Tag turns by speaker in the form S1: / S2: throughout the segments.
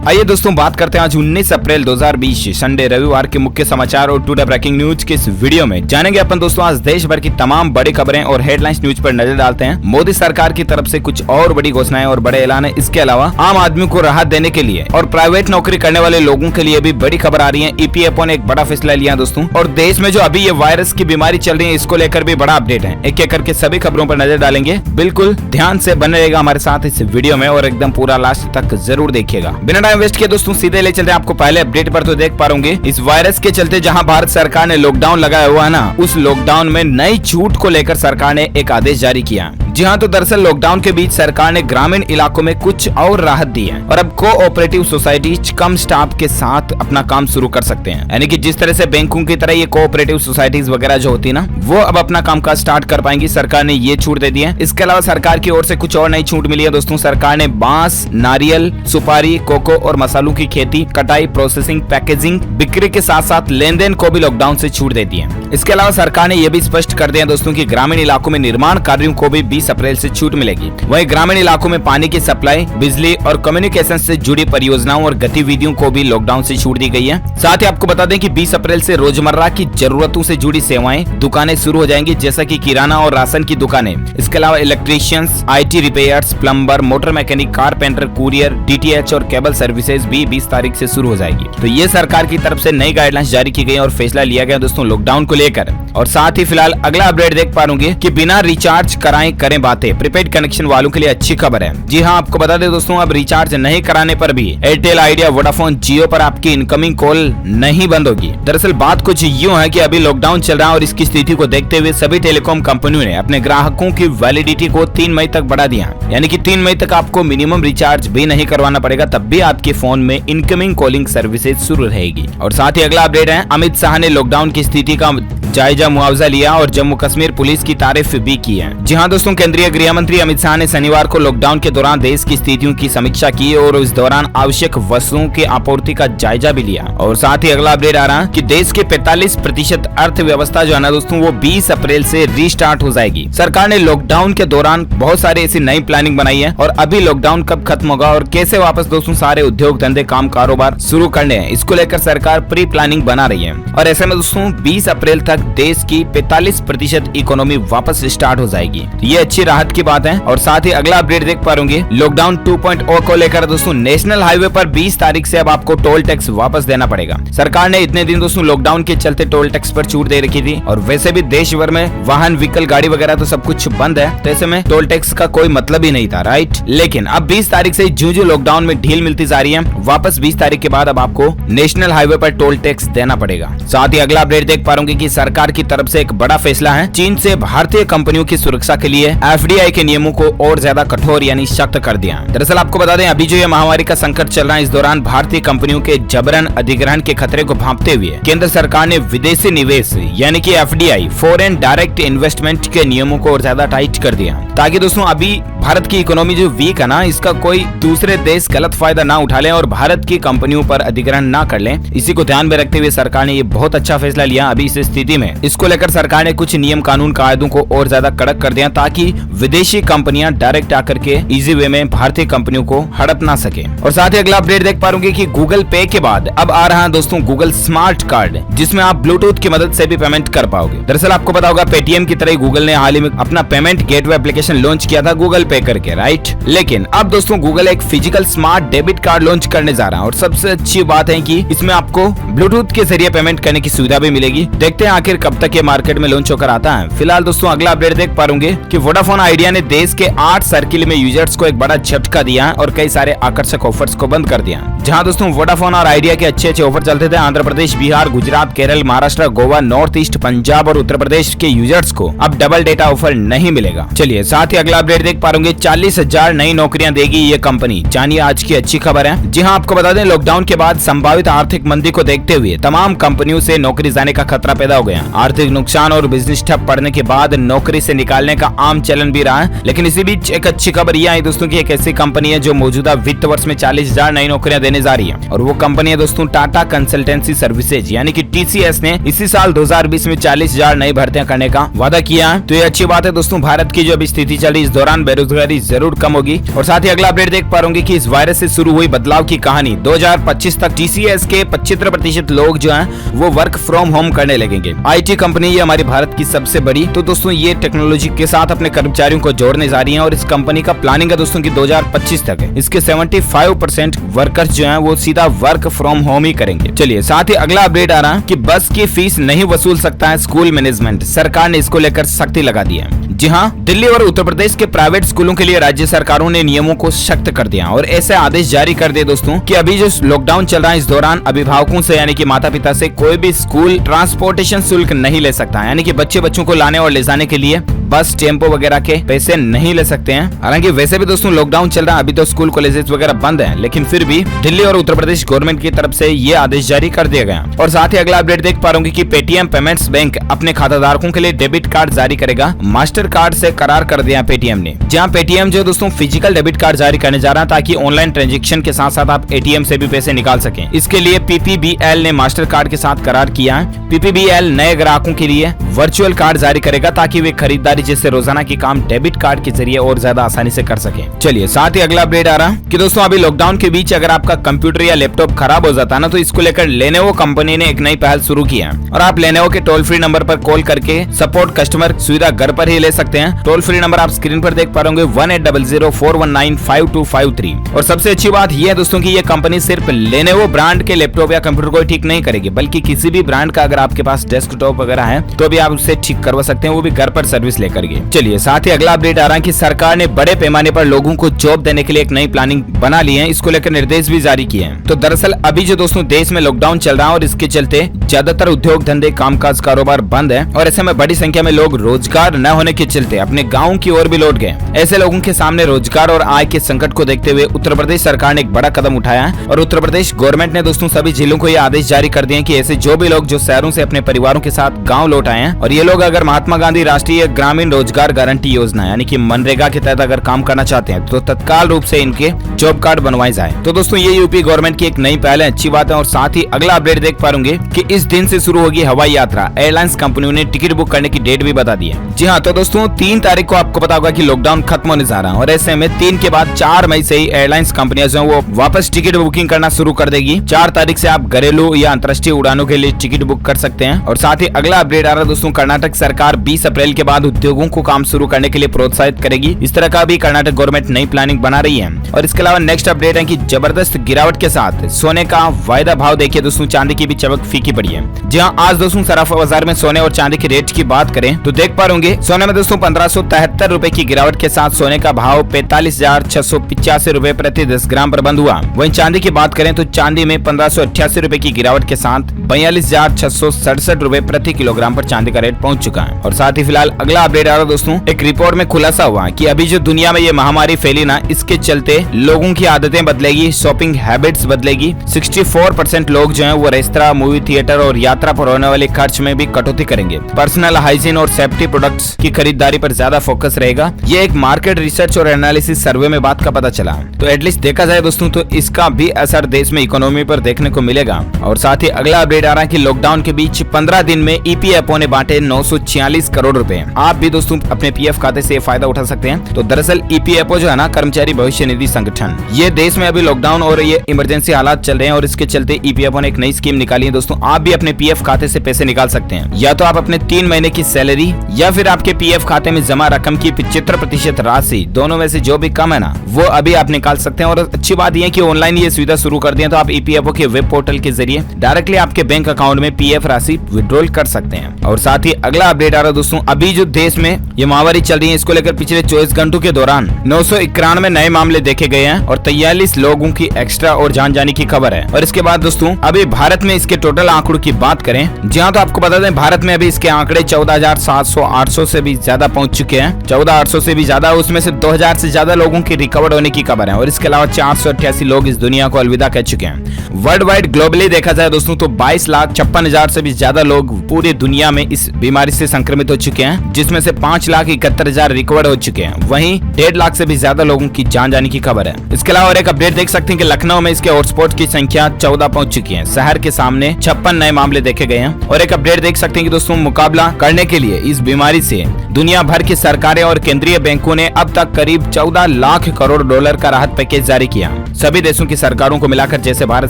S1: आइए दोस्तों बात करते हैं आज 19 अप्रैल 2020 संडे रविवार के मुख्य समाचार और टुडे ब्रेकिंग न्यूज के इस वीडियो में जानेंगे अपन दोस्तों आज देश भर की तमाम बड़ी खबरें और हेडलाइंस न्यूज पर नजर डालते हैं। मोदी सरकार की तरफ से कुछ और बड़ी घोषणाएं और बड़े ऐलान है। इसके अलावा आम आदमी को राहत देने के लिए और प्राइवेट नौकरी करने वाले लोगों के लिए भी बड़ी खबर आ रही है। ईपीएफओ ने एक बड़ा फैसला लिया दोस्तों, और देश में जो अभी ये वायरस की बीमारी चल रही है इसको लेकर भी बड़ा अपडेट है। एक एक करके सभी खबरों पर नजर डालेंगे। बिल्कुल ध्यान से बने रहेगा हमारे साथ इस वीडियो में और एकदम पूरा लास्ट तक जरूर देखिएगा। बिना टाइम वेस्ट किए दोस्तों सीधे ले चलते हैं आपको पहले अपडेट पर। तो देख पा रहे इस वायरस के चलते जहां भारत सरकार ने लॉकडाउन लगाया हुआ है ना, उस लॉकडाउन में नई छूट को लेकर सरकार ने एक आदेश जारी किया। जी हाँ, तो दरअसल लॉकडाउन के बीच सरकार ने ग्रामीण इलाकों में कुछ और राहत दी है और अब कोऑपरेटिव सोसाइटीज कम स्टाफ के साथ अपना काम शुरू कर सकते हैं। यानी कि जिस तरह से बैंकों की तरह ये कोऑपरेटिव सोसाइटीज वगैरह जो होती है ना, वो अब अपना कामकाज स्टार्ट कर पाएंगी। सरकार ने ये छूट दे दी है। इसके अलावा सरकार की ओर से कुछ और नई छूट मिली है दोस्तों। सरकार ने बांस, नारियल, सुपारी, कोको और मसालों की खेती, कटाई, प्रोसेसिंग, पैकेजिंग, बिक्री के साथ साथ लेन देन को भी लॉकडाउन से छूट दे दी है। इसके अलावा सरकार ने यह भी स्पष्ट कर दिया दोस्तों कि ग्रामीण इलाकों में निर्माण कार्यों को भी 20 अप्रैल से छूट मिलेगी। वहीं ग्रामीण इलाकों में पानी की सप्लाई, बिजली और कम्युनिकेशन से जुड़ी परियोजनाओं और गतिविधियों को भी लॉकडाउन से छूट दी गई है। साथ ही आपको बता दें कि 20 अप्रैल से रोजमर्रा की जरूरतों से जुड़ी सेवाएं, दुकानें शुरू हो जाएंगी, जैसा कि किराना और राशन की दुकानें। इसके अलावा electricians, IT repairs, plumber, motor mechanic, carpenter, courier, DTH और केबल सर्विसेज भी 20 तारीख से शुरू हो जाएगी। तो ये सरकार की तरफ से नई गाइडलाइंस जारी की गई और फैसला लिया गया दोस्तों लॉकडाउन को लेकर। और साथ ही फिलहाल अगला अपडेट देख पा रहे कि बिना रिचार्ज कराए करें बातें। प्रीपेड कनेक्शन वालों के लिए अच्छी खबर है। जी हाँ, आपको बता दें दोस्तों अब रिचार्ज नहीं कराने पर भी एयरटेल, आइडिया, वोडाफोन, जियो पर आपकी इनकमिंग कॉल नहीं बंद होगी। दरअसल बात कुछ यूं है कि अभी लॉकडाउन चल रहा है और इसकी स्थिति को देखते हुए सभी टेलीकॉम कंपनियों ने अपने ग्राहकों की वैलिडिटी को 3 मई तक बढ़ा दिया। यानी कि 3 मई तक आपको मिनिमम रिचार्ज भी नहीं करवाना पड़ेगा, तब भी आपके फोन में इनकमिंग कॉलिंग सर्विसेज शुरू रहेगी। और साथ ही अगला अपडेट है, अमित शाह ने लॉकडाउन की स्थिति का जायजा मुआवजा लिया और जम्मू कश्मीर पुलिस की तारीफ भी की है। जी हाँ दोस्तों, केंद्रीय गृह मंत्री अमित शाह ने शनिवार को लॉकडाउन के दौरान देश की स्थितियों की समीक्षा की और इस दौरान आवश्यक वस्तुओं की आपूर्ति का जायजा भी लिया। और साथ ही अगला अपडेट आ रहा है कि देश के 45% अर्थव्यवस्था जो है ना दोस्तों, वो 20 अप्रैल से रीस्टार्ट हो जाएगी। सरकार ने लॉकडाउन के दौरान बहुत सारी ऐसी नई प्लानिंग बनाई है और अभी लॉकडाउन कब खत्म होगा और कैसे वापस दोस्तों सारे उद्योग धंधे, काम कारोबार शुरू करने हैं, इसको लेकर सरकार प्री प्लानिंग बना रही है। और ऐसे में दोस्तों 20 अप्रैल तक देश की 45% इकोनॉमी वापस स्टार्ट हो जाएगी। ये अच्छी राहत की बात है। और साथ ही अगला अपडेट देख पा रहे लॉकडाउन 2.0 को लेकर दोस्तों नेशनल हाईवे पर 20 तारीख से अब आपको टोल टैक्स वापस देना पड़ेगा। सरकार ने इतने दिन दोस्तों लॉकडाउन के चलते टोल टैक्स पर छूट दे रखी थी और वैसे भी देश भर में वाहन, व्हीकल, गाड़ी वगैरह तो सब कुछ बंद है, तो ऐसे में टोल टैक्स का कोई मतलब ही नहीं था, राइट। लेकिन अब 20 तारीख से जो लॉकडाउन में ढील मिलती जा रही है, वापस 20 तारीख के बाद अब आपको नेशनल हाईवे पर टोल टैक्स देना पड़ेगा। साथ ही अगला अपडेट देख पा रहे कि सरकार की तरफ से एक बड़ा फैसला है। चीन से भारतीय कंपनियों की सुरक्षा के लिए FDI के नियमों को और ज्यादा कठोर यानी सख्त कर दिया। दरअसल आपको बता दें अभी जो ये महामारी का संकट चल रहा है, इस दौरान भारतीय कंपनियों के जबरन अधिग्रहण के खतरे को भांपते हुए केंद्र सरकार ने विदेशी निवेश यानी कि FDI, फॉरेन डायरेक्ट इन्वेस्टमेंट के नियमों को और ज्यादा टाइट कर दिया, ताकि दोस्तों अभी भारत की इकोनॉमी जो वीक है ना, इसका कोई दूसरे देश गलत फायदा ना उठा ले और भारत की कंपनियों पर अधिग्रहण ना कर ले। इसी को ध्यान में रखते हुए सरकार ने ये बहुत अच्छा फैसला लिया। अभी इस स्थिति में इसको लेकर सरकार ने कुछ नियम, कानून, कायदों को और ज्यादा कड़क कर दिया, ताकि विदेशी कंपनियां डायरेक्ट आकर के इजी वे में भारतीय कंपनियों को हड़प ना सके। और साथ ही अगला अपडेट देख पा रहे कि गूगल पे के बाद अब आ रहा है दोस्तों गूगल स्मार्ट कार्ड, जिसमें आप ब्लूटूथ की मदद से भी पेमेंट कर पाओगे। दरअसल आपको पता होगा पेटीएम की तरह गूगल ने हाल ही में अपना पेमेंट गेटवे एप्लीकेशन लॉन्च किया था गूगल पे करके, राइट। लेकिन अब दोस्तों गूगल एक physical smart debit card launch करने जा रहा है और सबसे अच्छी बात है कि इसमें आपको ब्लूटूथ के जरिए पेमेंट करने की सुविधा भी मिलेगी। देखते हैं आखिर कब तक ये मार्केट में लॉन्च होकर आता है। फिलहाल दोस्तों अगला अपडेट देख पा रहे कि वोडाफोन आइडिया ने देश के 8 सर्किल में यूजर्स को एक बड़ा झटका दिया और कई सारे आकर्षक ऑफर्स को बंद कर दिया। जहां दोस्तों वोडाफोन और आइडिया के अच्छे ऑफर चलते थे, आंध्र प्रदेश, बिहार, गुजरात, केरल, महाराष्ट्र, गोवा, नॉर्थ ईस्ट, पंजाब और उत्तर प्रदेश के यूजर्स को अब डबल डेटा ऑफर नहीं मिलेगा। चलिए साथ ही अगला अपडेट देख पा रहे 40,000 नई नौकरियां देगी ये कंपनी। जानिए आज की अच्छी खबर है। जी हाँ, आपको बता दें लॉकडाउन के बाद संभावित आर्थिक मंदी को देखते हुए तमाम कंपनियों से नौकरी जाने का खतरा पैदा हो गया। आर्थिक नुकसान और बिजनेस ठप पड़ने के बाद नौकरी से निकालने का आम चलन भी रहा है। लेकिन इसी बीच एक अच्छी खबर यह आई दोस्तों की एक ऐसी कंपनी है जो मौजूदा वित्त वर्ष में 40,000 नई नौकरियां देने जा रही है और वो कंपनी है दोस्तों टाटा कंसल्टेंसी सर्विसेज यानी कि TCS ने इसी साल 2020 में 40,000 नई भर्तियां करने का वादा किया है। तो ये अच्छी बात है दोस्तों। भारत की जो अभी स्थिति चल रही है, इस दौरान बेरोजगारी बेरोजगारी जरूर कम होगी। और साथ ही अगला अपडेट देख पा रहे कि इस वायरस से शुरू हुई बदलाव की कहानी 2025 तक TCS के 75% लोग जो हैं वो वर्क फ्रॉम होम करने लगेंगे। IT कंपनी ये हमारी भारत की सबसे बड़ी, तो दोस्तों ये टेक्नोलॉजी के साथ अपने कर्मचारियों को जोड़ने जा रही है और इस कंपनी का प्लानिंग है दोस्तों की 2025 तक है इसके 75% वर्कर्स जो हैं वो सीधा वर्क फ्रॉम होम ही करेंगे। चलिए साथ ही अगला अपडेट आ रहा है कि बस की फीस नहीं वसूल सकता है स्कूल मैनेजमेंट, सरकार ने इसको लेकर सख्ती लगा दी है। जी हाँ, दिल्ली और उत्तर प्रदेश के प्राइवेट स्कूलों के लिए राज्य सरकारों ने नियमों को सख्त कर दिया और ऐसे आदेश जारी कर दिए दोस्तों कि अभी जो लॉकडाउन चल रहा है इस दौरान अभिभावकों से यानी कि माता पिता से कोई भी स्कूल ट्रांसपोर्टेशन शुल्क नहीं ले सकता है, यानी कि बच्चों को लाने और ले जाने के लिए बस टेम्पो वगैरह के पैसे नहीं ले सकते हैं। हालांकि वैसे भी दोस्तों लॉकडाउन चल रहा है, अभी तो स्कूल कॉलेजेस वगैरह बंद हैं, लेकिन फिर भी दिल्ली और उत्तर प्रदेश गवर्नमेंट की तरफ से ये आदेश जारी कर दिया गया। और साथ ही अगला अपडेट देख पा रहे कि पेटीएम पेमेंट्स बैंक अपने खाताधारकों के लिए डेबिट कार्ड जारी करेगा। मास्टर कार्ड से करार कर दिया पेटीएम ने। जहां पेटीएम जो दोस्तों फिजिकल डेबिट कार्ड जारी करने जा रहा है ताकि ऑनलाइन ट्रांजैक्शन के साथ साथ आप एटीएम से भी पैसे निकाल सकें। इसके लिए PPBL ने मास्टर कार्ड के साथ करार किया है। PPBL नए ग्राहकों के लिए वर्चुअल कार्ड जारी करेगा ताकि वे खरीदारी जैसे रोजाना की काम डेबिट कार्ड के जरिए और ज्यादा आसानी से कर सके। चलिए साथ ही अगला अपडेट आ रहा है कि दोस्तों अभी लॉकडाउन के बीच अगर आपका कंप्यूटर या लैपटॉप खराब हो जाता है ना, तो इसको लेकर लेनोवो कंपनी ने एक नई पहल शुरू की है और आप लेनोवो के टोल फ्री नंबर पर कॉल करके सपोर्ट कस्टमर सुविधा घर पर ही ले सकते हैं। टोल फ्री नंबर आप स्क्रीन पर देख पा रहे होंगे 1800-419-5253। और सबसे अच्छी बात यह है दोस्तों कि ये कंपनी सिर्फ लेनोवो ब्रांड के लैपटॉप या कंप्यूटर को ठीक नहीं करेगी, बल्कि किसी भी ब्रांड का अगर आपके पास डेस्कटॉप वगैरह है तो भी आप उससे ठीक करवा सकते हैं, वो भी घर पर सर्विस लेकर के। चलिए साथ ही अगला अपडेट आ रहा है कि सरकार ने बड़े पैमाने पर लोगों को जॉब देने के लिए एक नई प्लानिंग बना ली है, इसको लेकर निर्देश भी जारी किए हैं। तो दरअसल अभी जो दोस्तों देश में लॉकडाउन चल रहा है और इसके चलते ज्यादातर उद्योग धंधे कामकाज कारोबार बंद है और ऐसे में बड़ी संख्या में लोग रोजगार न होने के चलते अपने गाँव की ओर भी लौट गए। ऐसे लोगों के सामने रोजगार और आय के संकट को देखते हुए उत्तर प्रदेश सरकार ने एक बड़ा कदम उठाया है और उत्तर प्रदेश गवर्नमेंट ने दोस्तों सभी जिलों को ये आदेश जारी कर दिए कि ऐसे जो भी लोग जो शहरों से अपने परिवारों के साथ गाँव लौट आए हैं और ये लोग अगर महात्मा गांधी राष्ट्रीय ग्रामीण रोजगार गारंटी योजना यानी कि मनरेगा के तहत अगर काम करना चाहते हैं तो तत्काल रूप से इनके जॉब कार्ड बनवाए जाए। तो दोस्तों ये यूपी गवर्नमेंट की एक नई पहल है, अच्छी बात है। और साथ ही अगला अपडेट देख पाएंगे कि इस दिन से शुरू होगी हवाई यात्रा। एयरलाइंस कंपनियों ने टिकट बुक करने की डेट भी बता दी है। जी हाँ, तो दोस्तों 3 तारीख को आपको पता होगा कि लॉकडाउन खत्म होने जा रहा है और ऐसे में 3 के बाद 4 मई से ही एयरलाइंस कंपनियां जो है वो वापस टिकट बुकिंग करना शुरू कर देगी। 4 तारीख से आप घरेलू या अंतर्राष्ट्रीय उड़ानों के लिए टिकट बुक कर सकते हैं। और साथ ही अगला अपडेट आ रहा है दोस्तों, कर्नाटक सरकार 20 अप्रैल के बाद उद्योगों को काम शुरू करने के लिए प्रोत्साहित करेगी। इस तरह का भी कर्नाटक गवर्नमेंट नई प्लानिंग बना रही है। और इसके अलावा नेक्स्ट अपडेट है कि जबरदस्त गिरावट के साथ सोने का वायदा भाव देखिए दोस्तों, चांदी की भी चमक फीकी पड़ी है। जी हाँ, आज दोस्तों सराफा बाजार में सोने और चांदी के रेट की बात करें तो देख पा रहे सोने में दोस्तों 1573 रुपए की गिरावट के साथ सोने का भाव 45,685 रुपए प्रति 10 ग्राम पर बंद हुआ। वहीं चांदी की बात करें तो चांदी में 1588 रुपए की गिरावट के साथ 42,667 रुपए प्रति किलोग्राम पर चांदी का रेट पहुंच चुका है। और साथ ही फिलहाल अगला अपडेट आ रहा दोस्तों, एक रिपोर्ट में खुलासा हुआ कि अभी जो दुनिया में ये महामारी फैली ना, इसके चलते लोगों की आदतें बदलेगी, शॉपिंग हैबिट्स बदलेगी। 64% लोग जो हैं वो रेस्तरां, मूवी थिएटर और यात्रा पर होने वाले खर्च में भी कटौती करेंगे। पर्सनल हाइजीन और सेफ्टी प्रोडक्ट्स की खरीदारी पर ज्यादा फोकस रहेगा। ये एक मार्केट रिसर्च और एनालिसिस सर्वे में बात का पता चला। तो एटलीस्ट देखा जाए दोस्तों तो इसका भी असर देश में इकोनॉमी पर देखने को मिलेगा। और साथ ही अगला अपडेट आ रहा है कि लॉकडाउन के बीच 15 दिन में EPFO ने बांटे 946 करोड़ रुपए। आप भी दोस्तों अपने PF खाते से फायदा उठा सकते हैं। तो दरअसल EPFO जो है ना, कर्मचारी भविष्य निधि संगठन, ये देश में अभी लॉकडाउन और ये इमरजेंसी हालात चल रहे हैं और इसके चलते EPFO ने एक नई स्कीम निकाली है दोस्तों। आप भी अपने PF खाते से पैसे निकाल सकते हैं, या तो आप अपने 3 महीने की सैलरी या फिर आपके PF खाते में जमा रकम की 75% राशि, दोनों में से जो भी कम है ना वो अभी आप निकाल सकते हैं। और अच्छी बात यह है कि ऑनलाइन ये सुविधा शुरू कर दी है, तो आप EPFO के वेब पोर्टल के जरिए डायरेक्टली आपके बैंक अकाउंट में PF राशि विड्रॉल कर सकते हैं। और साथ ही अगला अपडेट आ रहा है दोस्तों, अभी जो देश में ये महामारी चल रही है इसको लेकर पिछले 24 घंटों के दौरान 991 नए मामले देखे गए हैं और 43 लोगों की एक्स्ट्रा और जान जाने की खबर है। और इसके बाद दोस्तों अभी भारत में इसके टोटल आंकड़ों की बात करें, जहां तो आपको बता दें भारत में अभी इसके आंकड़े 14,700 से भी ज्यादा पहुंच चुके हैं। 14,800 से भी ज्यादा, उसमें से 2,000 से ज्यादा लोगों की रिकवर होने की खबर है। और इसके अलावा 488 लोग इस दुनिया को अलविदा कह चुके हैं। वर्ल्ड वाइड ग्लोबली देखा जाए दोस्तों तो 22,56,000 से भी ज्यादा लोग पूरी दुनिया में इस बीमारी से संक्रमित हो चुके हैं, जिसमें से 5,71,000 रिकवर हो चुके हैं। वहीं 1.5 लाख से भी ज्यादा लोगों की जान जाने की खबर है। इसके अलावा और एक अपडेट देख सकते हैं कि लखनऊ में इसके हॉटस्पॉट की संख्या 14 पहुंच चुकी है। शहर के सामने 56 नए मामले देखे गए हैं। और एक अपडेट देख सकते हैं कि दोस्तों मुकाबला करने के लिए इस बीमारी से दुनिया भर की सरकारें और केंद्रीय बैंकों ने अब तक करीब 14 लाख करोड़ डॉलर का राहत पैकेज जारी किया। सभी देशों की सरकारों को मिलाकर, जैसे भारत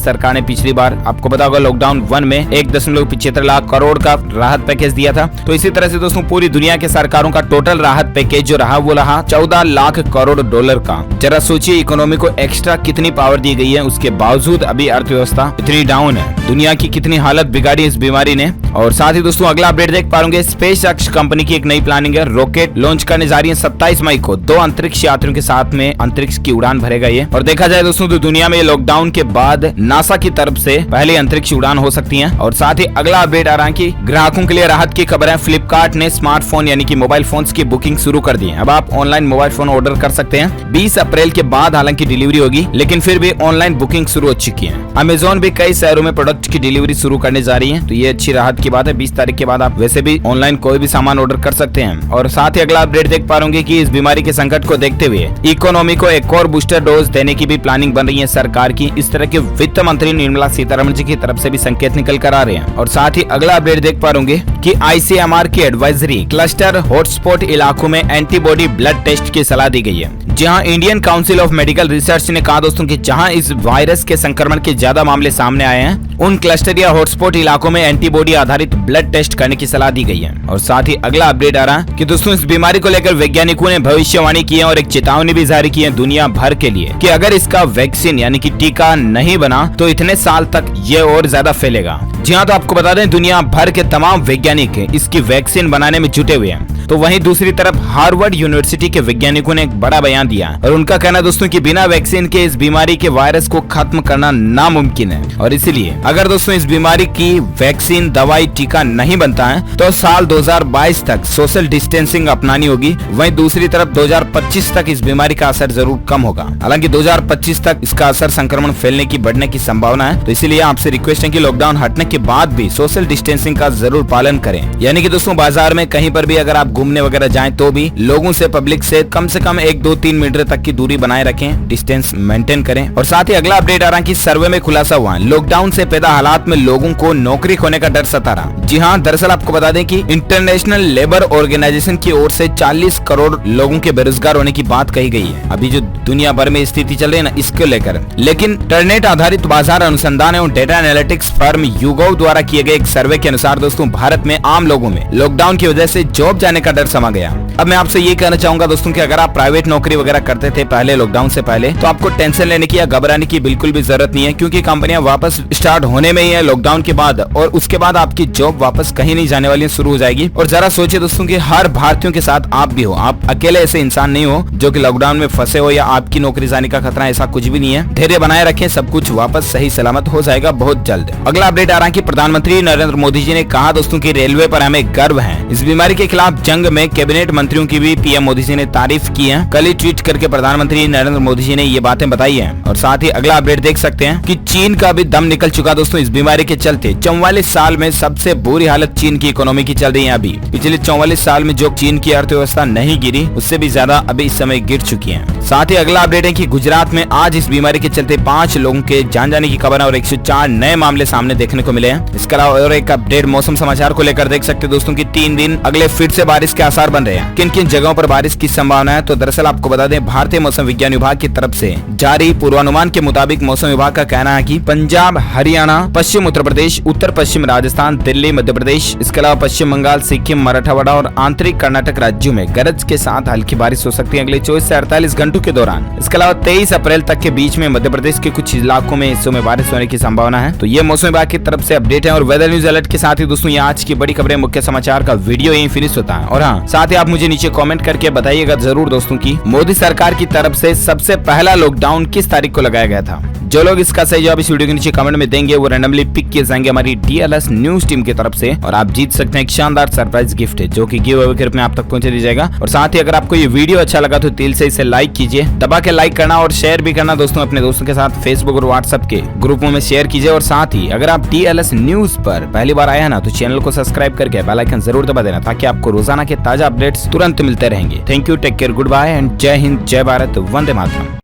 S1: सरकार ने पिछली बार आपको पता होगा लॉकडाउन 1 में 1.75 लाख करोड़ का राहत पैकेज दिया था, तो इसी तरह से दोस्तों पूरी दुनिया के सरकारों का टोटल राहत पैकेज जो रहा वो रहा 14 लाख करोड़ डॉलर का। जरा सोचिए इकोनॉमी को एक्स्ट्रा कितनी पावर दी गई है, उसके बावजूद अभी अर्थव्यवस्था इतनी डाउन है। दुनिया की कितनी हालत बिगाड़ी इस बीमारी ने। और साथ ही दोस्तों अगला अपडेट देख पाएंगे, स्पेसएक्स कंपनी की एक नई प्लानिंग है। रॉकेट लॉन्च करने जा रही है 27 मई को 2 अंतरिक्ष यात्रियों के साथ में अंतरिक्ष की उड़ान भरेगा ये। और देखा जाए दोस्तों तो दुनिया में लॉकडाउन के बाद नासा की तरफ से पहले अंतरिक्ष उड़ान हो सकती है। और साथ ही अगला अपडेट आ रहा है कि ग्राहकों के लिए राहत की खबर है। फ्लिपकार्ट ने स्मार्टफोन यानी कि मोबाइल फोन्स की बुकिंग शुरू कर दी है। अब आप ऑनलाइन मोबाइल फोन ऑर्डर कर सकते हैं। 20 अप्रैल के बाद हालांकि डिलीवरी होगी, लेकिन फिर भी ऑनलाइन बुकिंग शुरू हो चुकी है। अमेजोन भी कई शहरों में प्रोडक्ट की डिलीवरी शुरू करने जा रही है, तो ये अच्छी राहत की बात है। 20 तारीख के बाद आप वैसे भी ऑनलाइन कोई भी सामान ऑर्डर कर सकते हैं। और साथ ही अगला अपडेट देख पा रहे कि इस बीमारी के संकट को देखते हुए इकोनॉमी को एक और बूस्टर डोज देने की भी प्लानिंग बन रही है सरकार की। इस तरह के वित्त मंत्री निर्मला सीतारमण जी की तरफ से भी संकेत निकल कर आ रहे हैं। और साथ ही अगला अपडेट देख पा रहे कि ICMR की एडवाइजरी क्लस्टर हॉटस्पॉट इलाकों में एंटीबॉडी ब्लड टेस्ट की सलाह दी गई है। जहां Indian council of medical research ने कहा दोस्तों कि जहां इस वायरस के संक्रमण के ज्यादा मामले सामने आए हैं, उन क्लस्टर या हॉटस्पॉट इलाकों में एंटीबॉडी आधारित ब्लड टेस्ट करने की सलाह दी गई है। और साथ ही अगला अपडेट आ रहा है कि दोस्तों इस बीमारी को लेकर वैज्ञानिकों ने भविष्यवाणी की है और एक चेतावनी भी जारी की है दुनिया भर के लिए कि अगर इसका वैक्सीन यानी कि टीका नहीं बना तो इतने साल तक ये और ज्यादा फैलेगा। जी हाँ, तो आपको बता दें दुनिया भर के तमाम वैज्ञानिक इसकी वैक्सीन बनाने में जुटे हुए हैं। तो वहीं दूसरी तरफ हार्वर्ड यूनिवर्सिटी के वैज्ञानिकों ने एक बड़ा बयान दिया और उनका कहना दोस्तों कि बिना वैक्सीन के इस बीमारी के वायरस को खत्म करना नामुमकिन है। और इसलिए अगर दोस्तों इस बीमारी की वैक्सीन, दवाई, टीका नहीं बनता है तो साल 2022 तक सोशल डिस्टेंसिंग अपनानी होगी। वहीं दूसरी तरफ 2025 तक इस बीमारी का असर जरूर कम होगा। हालांकि 2025 तक इसका असर संक्रमण फैलने की बढ़ने की संभावना है। तो इसीलिए आपसे रिक्वेस्ट है कि लॉकडाउन हटने के बाद भी सोशल डिस्टेंसिंग का जरूर पालन करें। यानी कि दोस्तों बाजार में कहीं पर भी अगर आप घूमने वगैरह जाएं तो भी लोगों से, पब्लिक से कम 1-2-3 मीटर तक की दूरी बनाए रखें, डिस्टेंस मेंटेन करें। और साथ ही अगला अपडेट आ रहा है कि सर्वे में खुलासा हुआ है लॉकडाउन से पैदा हालात में लोगों को नौकरी खोने का डर सता रहा। जी हाँ, दरअसल आपको बता दें कि इंटरनेशनल लेबर ऑर्गेनाइजेशन की ओर से 40 करोड़ लोगों के बेरोजगार होने की बात कही गई है। अभी जो दुनिया भर में स्थिति चल रही है ना, इसको लेकर। लेकिन इंटरनेट आधारित बाजार अनुसंधान एवं डेटा एनालिटिक्स फर्म YouGov द्वारा किए गए एक सर्वे के अनुसार दोस्तों भारत में आम लोगों में लॉकडाउन की वजह से जॉब जाने का डर समा गया। अब मैं आपसे ये कहना चाहूंगा दोस्तों कि अगर आप प्राइवेट नौकरी वगैरह करते थे पहले लॉकडाउन से पहले, तो आपको टेंशन लेने की या घबराने की बिल्कुल भी जरूरत नहीं है, क्योंकि कंपनियां वापस स्टार्ट होने में ही है लॉकडाउन के बाद। और उसके बाद आपकी जॉब वापस कहीं नहीं जाने वाली, शुरू हो जाएगी। और जरा सोचिए दोस्तों कि हर भारतीयों के साथ आप भी हो, आप अकेले ऐसे इंसान नहीं हो जो कि लॉकडाउन में फंसे हो या आपकी नौकरी जाने का खतरा, ऐसा कुछ भी नहीं है। धैर्य बनाए रखें, सब कुछ वापस सही सलामत हो जाएगा बहुत जल्द। अगला अपडेट आ रहा है कि प्रधानमंत्री नरेंद्र मोदी जी ने कहा दोस्तों की रेलवे पर हमें गर्व है। इस बीमारी के खिलाफ जंग में कैबिनेट मंत्रियों की भी पीएम मोदी जी ने तारीफ की है। कल ही ट्वीट करके प्रधानमंत्री नरेंद्र मोदी जी ने ये बातें बताई है। और साथ ही अगला अपडेट देख सकते हैं कि चीन का भी दम निकल चुका दोस्तों इस बीमारी के चलते। 44 साल में सबसे बुरी हालत चीन की इकोनॉमी की चल रही है। अभी पिछले 44 साल में जो चीन की अर्थव्यवस्था नहीं गिरी, उससे भी ज्यादा अभी इस समय गिर चुकी है। साथ ही अगला अपडेट है कि गुजरात में आज इस बीमारी के चलते 5 लोगों के जान जाने की खबर है और 104 नए मामले सामने देखने को मिले हैं। इसके अलावा और एक अपडेट मौसम समाचार को लेकर देख सकते हैं दोस्तों की 3 दिन अगले फिर से बारिश के आसार बन रहे हैं। किन किन जगहों पर बारिश की संभावना है, तो दरअसल आपको बता दें भारतीय मौसम विज्ञान विभाग की तरफ से जारी पूर्वानुमान के मुताबिक मौसम विभाग का कहना है कि पंजाब, हरियाणा, पश्चिम उत्तर प्रदेश, उत्तर पश्चिम राजस्थान, दिल्ली, मध्य प्रदेश, इसके अलावा पश्चिम बंगाल, सिक्किम, मराठवाड़ा और आंतरिक कर्नाटक राज्यों में गरज के साथ हल्की बारिश हो सकती है अगले 24 से 48 घंटों के दौरान। इसके अलावा 23 अप्रैल तक के बीच में मध्य प्रदेश के कुछ इलाकों में हिस्सों में बारिश होने की संभावना है। तो ये मौसम विभाग की तरफ से अपडेट है। और वेदर न्यूज अलर्ट के साथ ही दोस्तों ये आज की बड़ी खबरें, मुख्य समाचार का वीडियो यहीं फिनिश होता है। और हाँ, साथ ही आप मुझे नीचे कमेंट करके बताइएगा जरूर दोस्तों की मोदी सरकार की तरफ से सबसे पहला लॉकडाउन किस तारीख को लगाया गया था। जो लोग इसका सही जवाब इस वीडियो के नीचे कमेंट में देंगे वो रैंडमली पिक किए जाएंगे हमारी DLS न्यूज टीम की तरफ से और आप जीत सकते हैं एक शानदार सरप्राइज गिफ्ट जो कि गिव अवे के रूप में आप तक पहुंचा दिया जाएगा। और साथ ही अगर आपको ये वीडियो अच्छा लगा तो दिल से इसे लाइक कीजिए, दबा के लाइक करना और शेयर भी करना दोस्तों अपने दोस्तों के साथ फेसबुक और व्हाट्सएप के ग्रुपों में शेयर कीजिए। और साथ ही अगर आप DLS न्यूज पर पहली बार आया ना तो चैनल को सब्सक्राइब करके बेल आइकन जरूर दबा देना ताकि आपको रोजाना के ताजा अपडेट्स तुरंत मिलते रहेंगे। Thank you, take care, good bye and जय हिंद, जय भारत, वंदे मातरम।